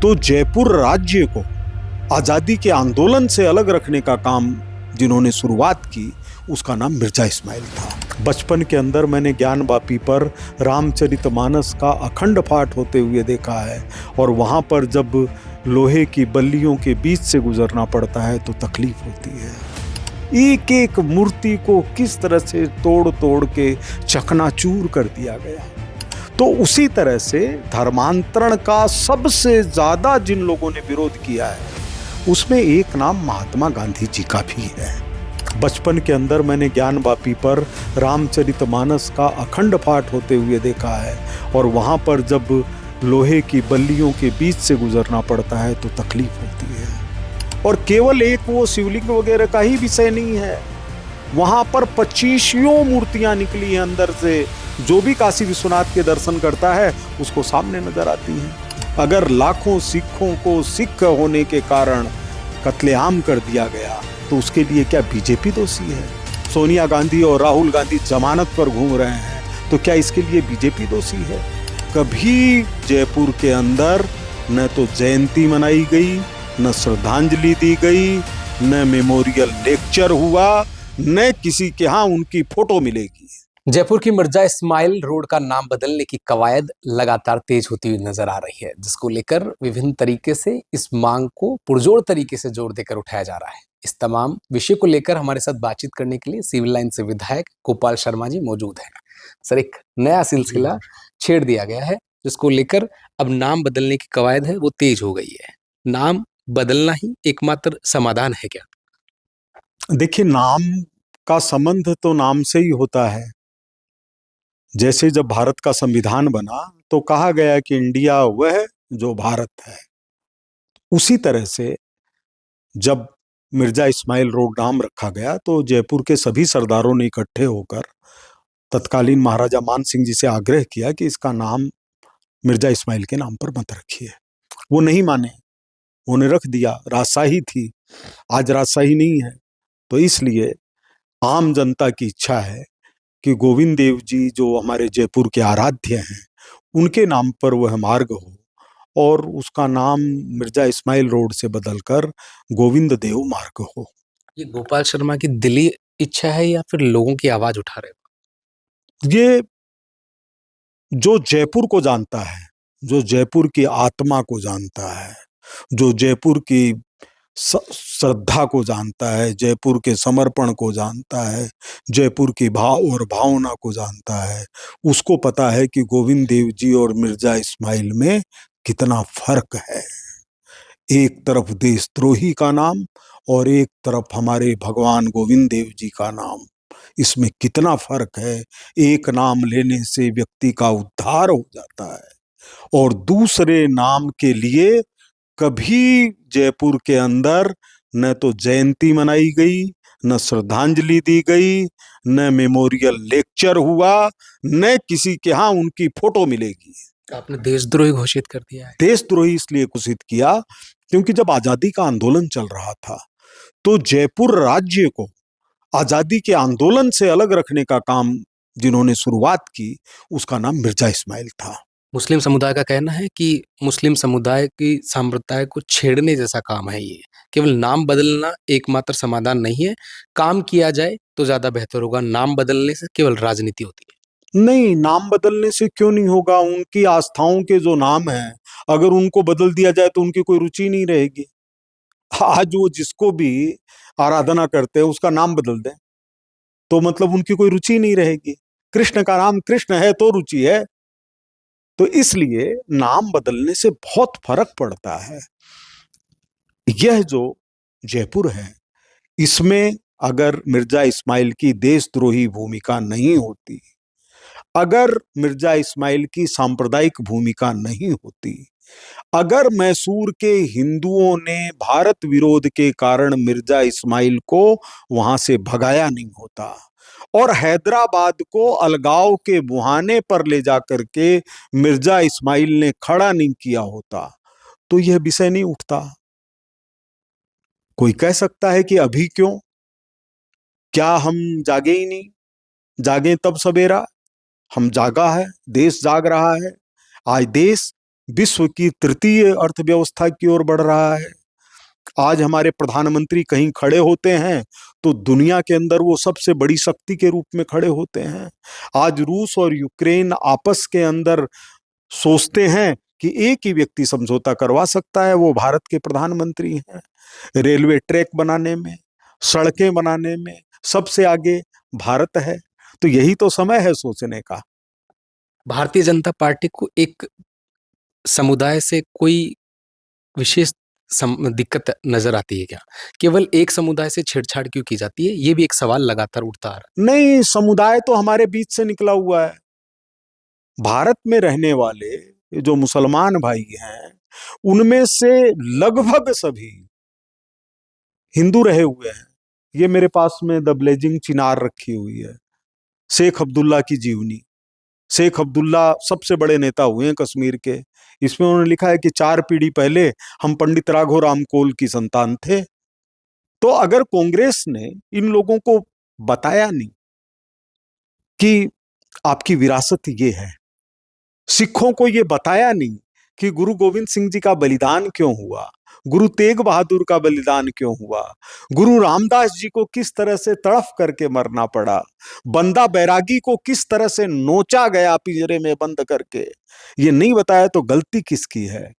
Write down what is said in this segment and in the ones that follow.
तो जयपुर राज्य को आजादी के आंदोलन से अलग रखने का काम जिन्होंने शुरुआत की, उसका नाम मिर्जा इस्माइल था। बचपन के अंदर मैंने ज्ञान वापी पर रामचरितमानस का अखंड पाठ होते हुए देखा है, और वहाँ पर जब लोहे की बल्लियों के बीच से गुजरना पड़ता है तो तकलीफ होती है। एक एक मूर्ति को किस तरह से तोड़ तोड़ के चकनाचूर कर दिया गया। तो उसी तरह से धर्मांतरण का सबसे ज्यादा जिन लोगों ने विरोध किया है, उसमें एक नाम महात्मा गांधी जी का भी है। बचपन के अंदर मैंने ज्ञान वापी पर रामचरितमानस का अखंड पाठ होते हुए देखा है, और वहाँ पर जब लोहे की बल्लियों के बीच से गुजरना पड़ता है तो तकलीफ होती है। और केवल एक वो शिवलिंग वगैरह का ही विषय नहीं है, वहाँ पर 25 मूर्तियाँ निकली हैं अंदर से। जो भी काशी विश्वनाथ के दर्शन करता है उसको सामने नजर आती हैं। अगर लाखों सिखों को सिख होने के कारण कत्लेआम कर दिया गया तो उसके लिए क्या बीजेपी दोषी है? सोनिया गांधी और राहुल गांधी जमानत पर घूम रहे हैं, तो क्या इसके लिए बीजेपी दोषी है? कभी जयपुर के अंदर न तो जयंती मनाई गई, न श्रद्धांजलि दी गई, न मेमोरियल लेक्चर हुआ, न किसी के यहाँ उनकी फोटो मिलेगी। जयपुर की मिर्जा इस्माइल रोड का नाम बदलने की कवायद लगातार तेज होती हुई नजर आ रही है, जिसको लेकर विभिन्न तरीके से इस मांग को पुरजोर तरीके से जोर देकर उठाया जा रहा है। इस तमाम विषय को लेकर हमारे साथ बातचीत करने के लिए सिविल लाइन से विधायक गोपाल शर्मा जी मौजूद हैं। सर, एक नया सिलसिला छेड़ दिया गया है, जिसको लेकर अब नाम बदलने की कवायद है वो तेज हो गई है। नाम बदलना ही एकमात्र समाधान है क्या? देखिए, नाम का संबंध तो नाम से ही होता है। जैसे जब भारत का संविधान बना तो कहा गया कि इंडिया वह जो भारत है, उसी तरह से जब मिर्जा इस्माइल रोड नाम रखा गया तो जयपुर के सभी सरदारों ने इकट्ठे होकर तत्कालीन महाराजा मान सिंह जी से आग्रह किया कि इसका नाम मिर्जा इस्माइल के नाम पर मत रखिए। वो नहीं माने, उन्हें रख दिया। राजशाही थी, आज राजशाही नहीं है। तो इसलिए आम जनता की इच्छा है कि गोविंद देव जी जो हमारे जयपुर के आराध्य हैं, उनके नाम पर वह मार्ग हो, और उसका नाम मिर्जा इस्माइल रोड से बदलकर गोविंद देव मार्ग हो। ये गोपाल शर्मा की दिली इच्छा है या फिर लोगों की आवाज उठा रहे हो? ये जो जयपुर को जानता है, जो जयपुर की आत्मा को जानता है, जो जयपुर की श्रद्धा को जानता है, जयपुर के समर्पण को जानता है, जयपुर की भाव और भावना को जानता है, उसको पता है कि गोविंद देव जी और मिर्जा इस्माइल में कितना फर्क है। एक तरफ देशद्रोही का नाम और एक तरफ हमारे भगवान गोविंद देव जी का नाम, इसमें कितना फर्क है। एक नाम लेने से व्यक्ति का उद्धार हो जाता है, और दूसरे नाम के लिए कभी जयपुर के अंदर न तो जयंती मनाई गई, न श्रद्धांजलि दी गई, न मेमोरियल लेक्चर हुआ, न किसी के यहाँ उनकी फोटो मिलेगी। आपने देशद्रोही घोषित कर दिया है। देशद्रोही इसलिए घोषित किया क्योंकि जब आजादी का आंदोलन चल रहा था तो जयपुर राज्य को आजादी के आंदोलन से अलग रखने का काम जिन्होंने शुरुआत की, उसका नाम मिर्जा इस्माइल था। मुस्लिम समुदाय का कहना है कि मुस्लिम समुदाय की साम्प्रदाय को छेड़ने जैसा काम है ये। केवल नाम बदलना एकमात्र समाधान नहीं है, काम किया जाए तो ज्यादा बेहतर होगा। नाम बदलने से केवल राजनीति होती है। नहीं, नाम बदलने से क्यों नहीं होगा? उनकी आस्थाओं के जो नाम हैं, अगर उनको बदल दिया जाए तो उनकी कोई रुचि नहीं रहेगी। आज वो जिसको भी आराधना करते हैं उसका नाम बदल दें तो मतलब उनकी कोई रुचि नहीं रहेगी। कृष्ण का नाम कृष्ण है तो रुचि है। तो इसलिए नाम बदलने से बहुत फर्क पड़ता है। यह जो जयपुर है, इसमें अगर मिर्जा इस्माइल की देशद्रोही भूमिका नहीं होती, अगर मिर्जा इस्माइल की सांप्रदायिक भूमिका नहीं होती, अगर मैसूर के हिंदुओं ने भारत विरोध के कारण मिर्जा इस्माइल को वहां से भगाया नहीं होता और हैदराबाद को अलगाव के मुहाने पर ले जाकर के मिर्जा इस्माइल ने खड़ा नहीं किया होता, तो यह विषय नहीं उठता। कोई कह सकता है कि अभी क्यों, क्या हम जागे ही नहीं? जागे तब सवेरा, हम जागा है, देश जाग रहा है। आज देश विश्व की तृतीय अर्थव्यवस्था की ओर बढ़ रहा है। आज हमारे प्रधानमंत्री कहीं खड़े होते हैं तो दुनिया के अंदर वो सबसे बड़ी शक्ति के रूप में खड़े होते हैं। आज रूस और यूक्रेन आपस के अंदर सोचते हैं कि एक ही व्यक्ति समझौता करवा सकता है, वो भारत के प्रधानमंत्री हैं। रेलवे ट्रैक बनाने में, सड़कें बनाने में सबसे आगे भारत है। तो यही तो समय है सोचने का। भारतीय जनता पार्टी को एक समुदाय से कोई विशेष दिक्कत नजर आती है क्या? केवल एक समुदाय से छेड़छाड़ क्यों की जाती है? ये भी एक सवाल लगातार उठता आ रहा नहीं, समुदाय तो हमारे बीच से निकला हुआ है। भारत में रहने वाले जो मुसलमान भाई हैं, उनमें से लगभग सभी हिंदू रहे हुए हैं। ये मेरे पास में द ब्लेजिंग चिनार रखी हुई है, शेख अब्दुल्ला की जीवनी। शेख अब्दुल्ला सबसे बड़े नेता हुए हैं कश्मीर के। इसमें उन्होंने लिखा है कि 4 पीढ़ी पहले हम पंडित राघोराम कोल की संतान थे। तो अगर कांग्रेस ने इन लोगों को बताया नहीं कि आपकी विरासत ये है, सिखों को ये बताया नहीं कि गुरु गोविंद सिंह जी का बलिदान क्यों हुआ, गुरु तेग बहादुर का बलिदान क्यों हुआ, गुरु रामदास जी को किस तरह से तड़फ करके मरना पड़ा, बंदा बैरागी को किस तरह से नोचा गया पिंजरे में बंद करके, ये नहीं बताया तो गलती किसकी है?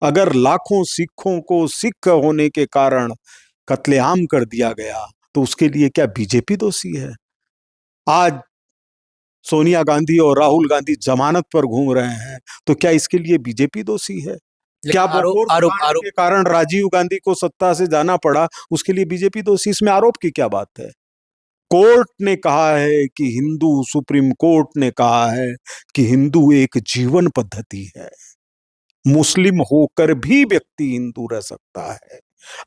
अगर लाखों सिखों को सिख होने के कारण कत्लेआम कर दिया गया तो उसके लिए क्या बीजेपी दोषी है? आज सोनिया गांधी और राहुल गांधी जमानत पर घूम रहे हैं तो क्या इसके लिए बीजेपी दोषी है? क्या लेकिन आरोप बोफोर्स आरोप कांड आरोप के कारण राजीव गांधी को सत्ता से जाना पड़ा, उसके लिए बीजेपी दोषी? इसमें आरोप की क्या बात है? कोर्ट ने कहा है कि हिंदू, सुप्रीम कोर्ट ने कहा है कि हिंदू एक जीवन पद्धति है। मुस्लिम होकर भी व्यक्ति हिंदू रह सकता है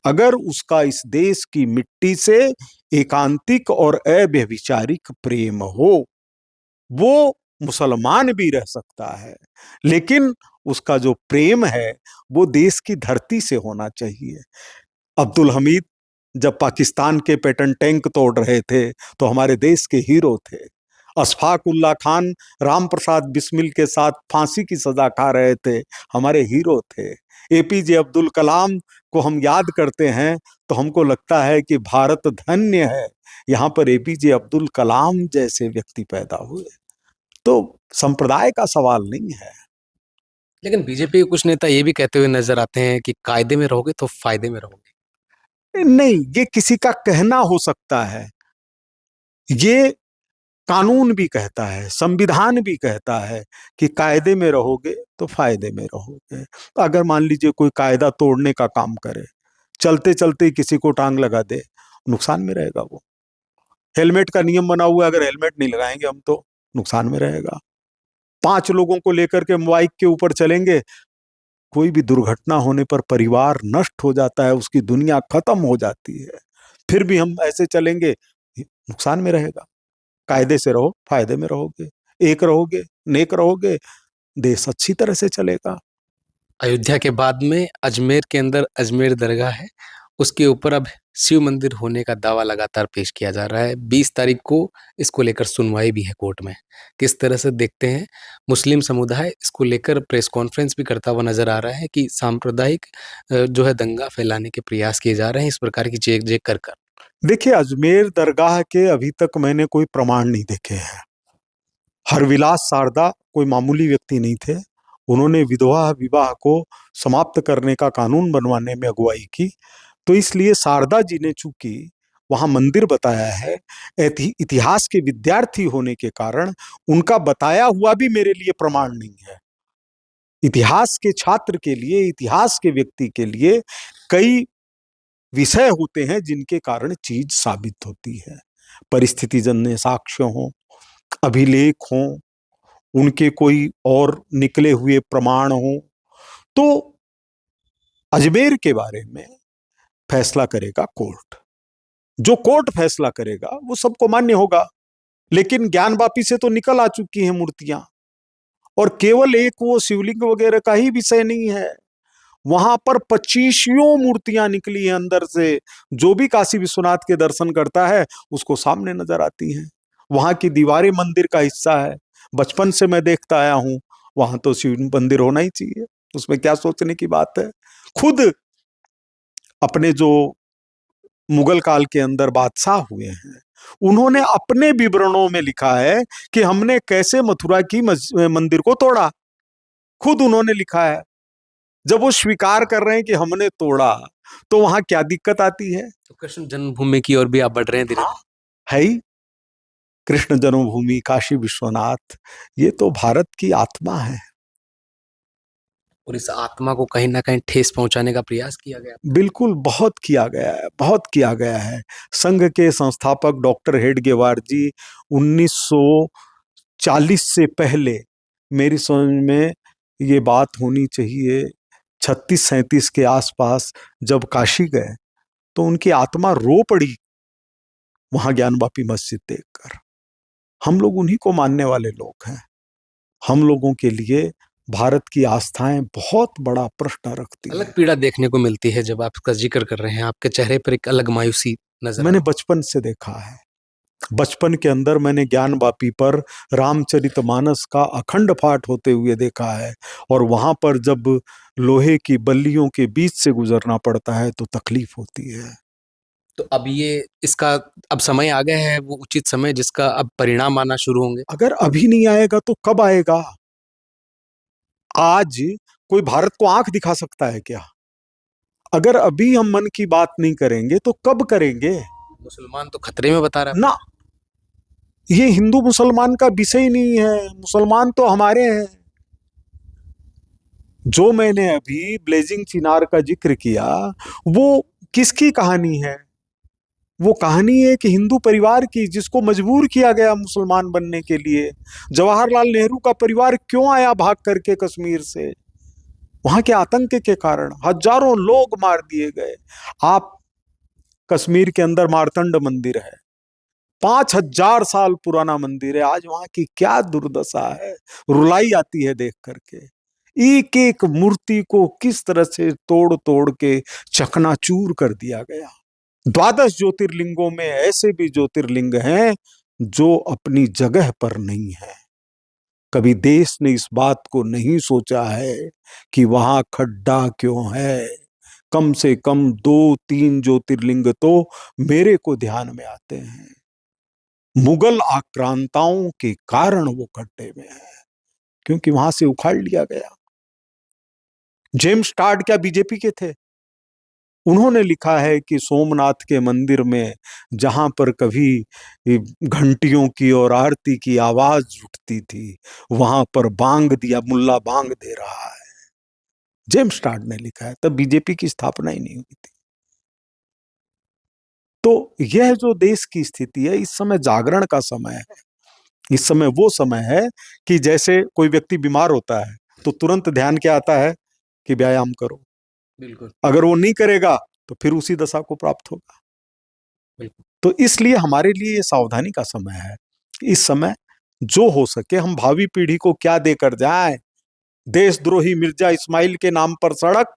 अगर उसका इस देश की मिट्टी से एकांतिक और अव्यभिचारिक प्रेम हो। वो मुसलमान भी रह सकता है, लेकिन उसका जो प्रेम है वो देश की धरती से होना चाहिए। अब्दुल हमीद जब पाकिस्तान के पेटन टैंक तोड़ रहे थे तो हमारे देश के हीरो थे। अशफाक उल्ला खान राम प्रसाद बिस्मिल के साथ फांसी की सजा खा रहे थे, हमारे हीरो थे। एपीजे अब्दुल कलाम को हम याद करते हैं तो हमको लगता है कि भारत धन्य है, यहाँ पर एपीजे अब्दुल कलाम जैसे व्यक्ति पैदा हुए। तो संप्रदाय का सवाल नहीं है। लेकिन बीजेपी के कुछ नेता ये भी कहते हुए नजर आते हैं कि कायदे में रहोगे तो फायदे में रहोगे। नहीं, ये किसी का कहना हो सकता है, ये कानून भी कहता है, संविधान भी कहता है कि कायदे में रहोगे तो फायदे में रहोगे। तो अगर मान लीजिए कोई कायदा तोड़ने का काम करे, चलते चलते किसी को टांग लगा दे, नुकसान में रहेगा वो। हेलमेट का नियम बना हुआ है, अगर हेलमेट नहीं लगाएंगे हम तो नुकसान में रहेगा। 5 लोगों को लेकर के बाइक के ऊपर चलेंगे, कोई भी दुर्घटना होने पर परिवार नष्ट हो जाता है, उसकी दुनिया खत्म हो जाती है। फिर भी हम ऐसे चलेंगे, नुकसान में रहेगा। कायदे से रहो, फायदे में रहोगे, एक रहोगे, नेक रहोगे, देश अच्छी तरह से चलेगा। अयोध्या के बाद में अजमेर के अंदर अजमेर दरगाह है, उसके ऊपर अब शिव मंदिर होने का दावा लगातार पेश किया जा रहा है। 20 तारीख को इसको लेकर सुनवाई भी है कोर्ट में। किस तरह से देखते हैं? मुस्लिम समुदाय इसको लेकर प्रेस कॉन्फ्रेंस भी करता हुआ नजर आ रहा है कि सांप्रदायिक जो है दंगा फैलाने के प्रयास किए जा रहे हैं, इस प्रकार की चेक-जेक कर कर। देखिए, अजमेर दरगाह के अभी तक मैंने कोई प्रमाण नहीं देखे हैं। हरविलास शारदा कोई मामूली व्यक्ति नहीं थे। उन्होंने विधवा विवाह को समाप्त करने का कानून बनवाने में अगुवाई की। तो इसलिए शारदा जी ने चूंकि वहां मंदिर बताया है, इतिहास के विद्यार्थी होने के कारण उनका बताया हुआ भी मेरे लिए प्रमाण नहीं है। इतिहास के छात्र के लिए, इतिहास के व्यक्ति के लिए कई विषय होते हैं जिनके कारण चीज साबित होती है। परिस्थितिजन्य साक्ष्य हो, अभिलेख हो, उनके कोई और निकले हुए प्रमाण हो। तो अजमेर के बारे में फैसला करेगा कोर्ट। जो कोर्ट फैसला करेगा वो सबको मान्य होगा। लेकिन ज्ञानवापी से तो निकल आ चुकी हैं मूर्तियां, और केवल एक वो शिवलिंग वगैरह का ही विषय नहीं है, वहां पर 25 मूर्तियां निकली हैं अंदर से। जो भी काशी विश्वनाथ के दर्शन करता है उसको सामने नजर आती हैं। वहां की दीवारें मंदिर का हिस्सा है। बचपन से मैं देखता आया हूं, वहां तो शिव मंदिर होना ही चाहिए। उसमें क्या सोचने की बात है। खुद अपने जो मुगल काल के अंदर बादशाह हुए हैं, उन्होंने अपने विवरणों में लिखा है कि हमने कैसे मथुरा की मंदिर को तोड़ा। खुद उन्होंने लिखा है। जब वो स्वीकार कर रहे हैं कि हमने तोड़ा, तो वहां क्या दिक्कत आती है। तो कृष्ण जन्मभूमि की ओर भी आप बढ़ रहे हैं धीरे हाँ, है ही। कृष्ण जन्मभूमि, काशी विश्वनाथ, ये तो भारत की आत्मा है। और इस आत्मा को कहीं ना कहीं ठेस पहुंचाने का प्रयास किया गया। बिल्कुल, बहुत किया गया है, बहुत किया गया है। संघ के संस्थापक डॉक्टर हेडगेवार जी 1940 से पहले, मेरी समझ में ये बात होनी चाहिए 36-37 के आसपास, जब काशी गए तो उनकी आत्मा रो पड़ी वहां ज्ञानवापी मस्जिद देखकर। हम लोग उन्हीं को मानने वाले लोग हैं। हम लोगों के लिए भारत की आस्थाएं बहुत बड़ा प्रश्न रखती अलग हैं। पीड़ा देखने को मिलती है जब आप इसका जिक्र कर रहे हैं, आपके चेहरे पर एक अलग मायूसी नजर आ मैंने रही बचपन से देखा है। बचपन के अंदर मैंने ज्ञानवापी पर रामचरितमानस का अखंड पाठ होते हुए देखा है, और वहां पर जब लोहे की बल्लियों के बीच से गुजरना पड़ता है तो तकलीफ होती है। तो अब ये इसका अब समय आ गया है, वो उचित समय जिसका अब परिणाम आना शुरू होंगे। अगर अभी नहीं आएगा तो कब आएगा। आज कोई भारत को आंख दिखा सकता है क्या। अगर अभी हम मन की बात नहीं करेंगे तो कब करेंगे। मुसलमान तो खतरे में बता रहा है। ना, ये हिंदू मुसलमान का विषय ही नहीं है। मुसलमान तो हमारे हैं। जो मैंने अभी ब्लेजिंग चिनार का जिक्र किया, वो किसकी कहानी है। वो कहानी है कि हिंदू परिवार की, जिसको मजबूर किया गया मुसलमान बनने के लिए। जवाहरलाल नेहरू का परिवार क्यों आया भाग करके कश्मीर से। वहां के आतंक के कारण हजारों लोग मार दिए गए। आप कश्मीर के अंदर मारतंड मंदिर है, 5,000 साल पुराना मंदिर है। आज वहां की क्या दुर्दशा है, रुलाई आती है देख करके। एक एक मूर्ति को किस तरह से तोड़ तोड़ के चकनाचूर कर दिया गया। 12 ज्योतिर्लिंगों में ऐसे भी ज्योतिर्लिंग हैं जो अपनी जगह पर नहीं है। कभी देश ने इस बात को नहीं सोचा है कि वहां खड्डा क्यों है। कम से कम 2-3 ज्योतिर्लिंग तो मेरे को ध्यान में आते हैं। मुगल आक्रांताओं के कारण वो खड्डे में है, क्योंकि वहां से उखाड़ लिया गया। जेम्स टाड क्या बीजेपी के थे। उन्होंने लिखा है कि सोमनाथ के मंदिर में जहां पर कभी घंटियों की और आरती की आवाज उठती थी, वहां पर बांग दिया, मुल्ला बांग दे रहा है। जेम्स टाड ने लिखा है। तब बीजेपी की स्थापना ही नहीं हुई थी। तो यह जो देश की स्थिति है, इस समय जागरण का समय है। इस समय वो समय है कि जैसे कोई व्यक्ति बीमार होता है तो तुरंत ध्यान क्या आता है कि व्यायाम करो। बिल्कुल अगर वो नहीं करेगा तो फिर उसी दशा को प्राप्त होगा। बिल्कुल। तो इसलिए हमारे लिए ये सावधानी का समय है। इस समय जो हो सके हम भावी पीढ़ी को क्या देकर जाएं। देशद्रोही मिर्जा इस्माइल के नाम पर सड़क,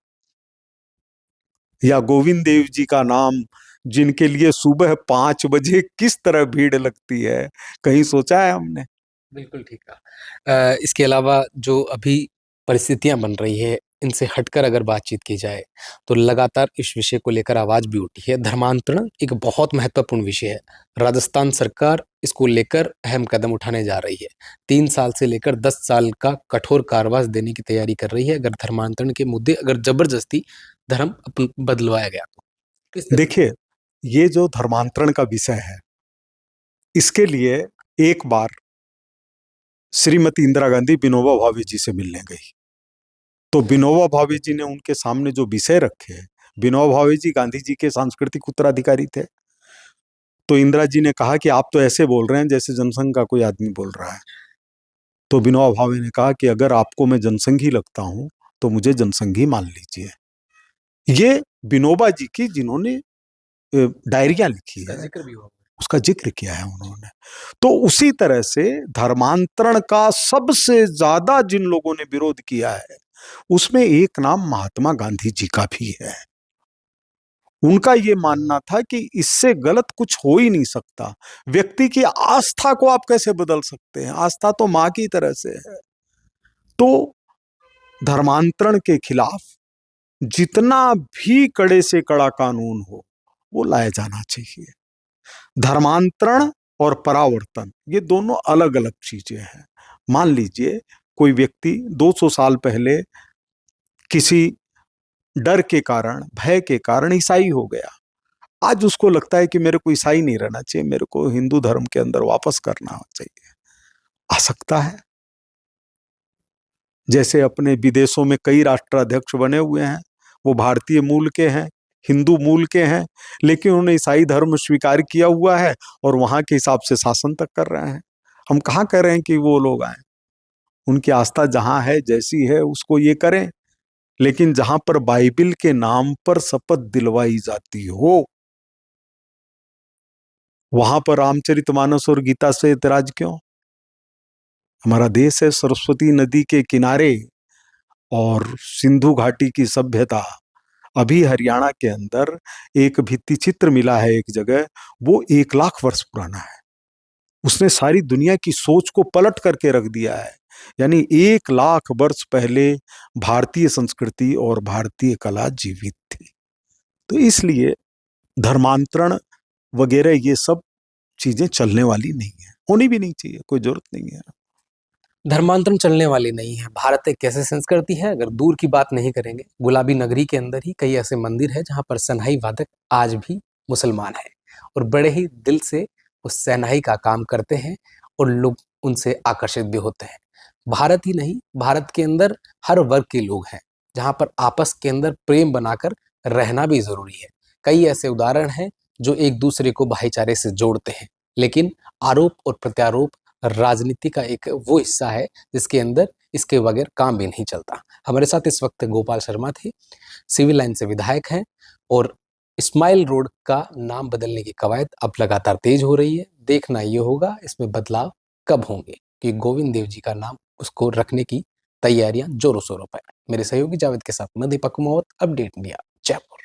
या गोविंद देव जी का नाम, जिनके लिए सुबह 5 बजे किस तरह भीड़ लगती है, कहीं सोचा है हमने। बिल्कुल ठीक कहा। इसके अलावा जो अभी परिस्थितियां बन रही है, इनसे हटकर अगर बातचीत की जाए तो लगातार इस विषय को लेकर आवाज भी उठी है। धर्मांतरण एक बहुत महत्वपूर्ण विषय है। राजस्थान सरकार इसको लेकर अहम कदम उठाने जा रही है। 3 साल से लेकर 10 साल का कठोर कारावास देने की तैयारी कर रही है अगर धर्मांतरण के मुद्दे, अगर जबरदस्ती धर्म बदलवाया गया तो। किस तरह देखिए, ये जो धर्मांतरण का विषय है, इसके लिए एक बार श्रीमती इंदिरा गांधी विनोबा भावे जी से मिलने गई। तो विनोबा भावे जी ने उनके सामने जो विषय रखे, विनोबा भावे जी गांधी जी के सांस्कृतिक उत्तराधिकारी थे। तो इंदिरा जी ने कहा कि आप तो ऐसे बोल रहे हैं जैसे जनसंघ का कोई आदमी बोल रहा है। तो विनोबा भावे ने कहा कि अगर आपको मैं जनसंघी लगता हूं तो मुझे जनसंघी मान लीजिए। ये विनोबा जी की, जिन्होंने डायरिया लिखी इसका है, जिक्र भी हुआ। उसका जिक्र किया है उन्होंने। तो उसी तरह से धर्मांतरण का सबसे ज्यादा जिन लोगों ने विरोध किया है, उसमें एक नाम महात्मा गांधी जी का भी है। उनका यह मानना था कि इससे गलत कुछ हो ही नहीं सकता। व्यक्ति की आस्था को आप कैसे बदल सकते हैं। आस्था तो मां की तरह से है। तो धर्मांतरण के खिलाफ जितना भी कड़े से कड़ा कानून हो वो लाया जाना चाहिए। धर्मांतरण और परावर्तन ये दोनों अलग अलग चीजें हैं। मान लीजिए कोई व्यक्ति 200 साल पहले किसी डर के कारण, भय के कारण ईसाई हो गया, आज उसको लगता है कि मेरे को ईसाई नहीं रहना चाहिए, मेरे को हिंदू धर्म के अंदर वापस करना चाहिए। आ सकता है। जैसे अपने विदेशों में कई राष्ट्राध्यक्ष बने हुए हैं, वो भारतीय मूल के हैं, हिंदू मूल के हैं, लेकिन उन्होंने ईसाई धर्म स्वीकार किया हुआ है और वहां के हिसाब से शासन तक कर रहे हैं। हम कहाँ कह रहे हैं कि वो लोग आए, उनकी आस्था जहां है, जैसी है, उसको ये करें, लेकिन जहां पर बाइबिल के नाम पर शपथ दिलवाई जाती हो वहां पर रामचरितमानस और गीता से इतराज क्यों? हमारा देश है सरस्वती नदी के किनारे और सिंधु घाटी की सभ्यता। अभी हरियाणा के अंदर एक भित्ति चित्र मिला है एक जगह, वो 1 लाख वर्ष पुराना है। उसने सारी दुनिया की सोच को पलट करके रख दिया है। यानी 1 लाख वर्ष पहले भारतीय संस्कृति और भारतीय कला जीवित थी। तो इसलिए धर्मांतरण वगैरह ये सब चीजें चलने वाली नहीं है, होनी भी नहीं चाहिए, कोई जरूरत नहीं है। धर्मांतरण चलने वाली नहीं है। भारत एक ऐसी संस्कृति है, अगर दूर की बात नहीं करेंगे, गुलाबी नगरी के अंदर ही कई ऐसे मंदिर है जहां पर शहनाई वादक आज भी मुसलमान है और बड़े ही दिल से उस शहनाई का काम करते हैं और लोग उनसे आकर्षित भी होते हैं। भारत ही नहीं, भारत के अंदर हर वर्ग के लोग हैं जहां पर आपस के अंदर प्रेम बनाकर रहना भी जरूरी है। कई ऐसे उदाहरण हैं जो एक दूसरे को भाईचारे से जोड़ते हैं, लेकिन आरोप और प्रत्यारोप राजनीति का एक वो हिस्सा है जिसके अंदर इसके बगैर काम भी नहीं चलता। हमारे साथ इस वक्त गोपाल शर्मा थे, सिविल लाइन से विधायक हैं और स्माइल रोड का नाम बदलने की कवायद अब लगातार तेज हो रही है। देखना ये होगा इसमें बदलाव कब होंगे कि गोविंद देव जी का नाम उसको रखने की तैयारियां जोरों शोरों पर। मेरे सहयोगी जावेद के साथ मैं दीपक कुमावत, अपडेट इंडिया, जयपुर।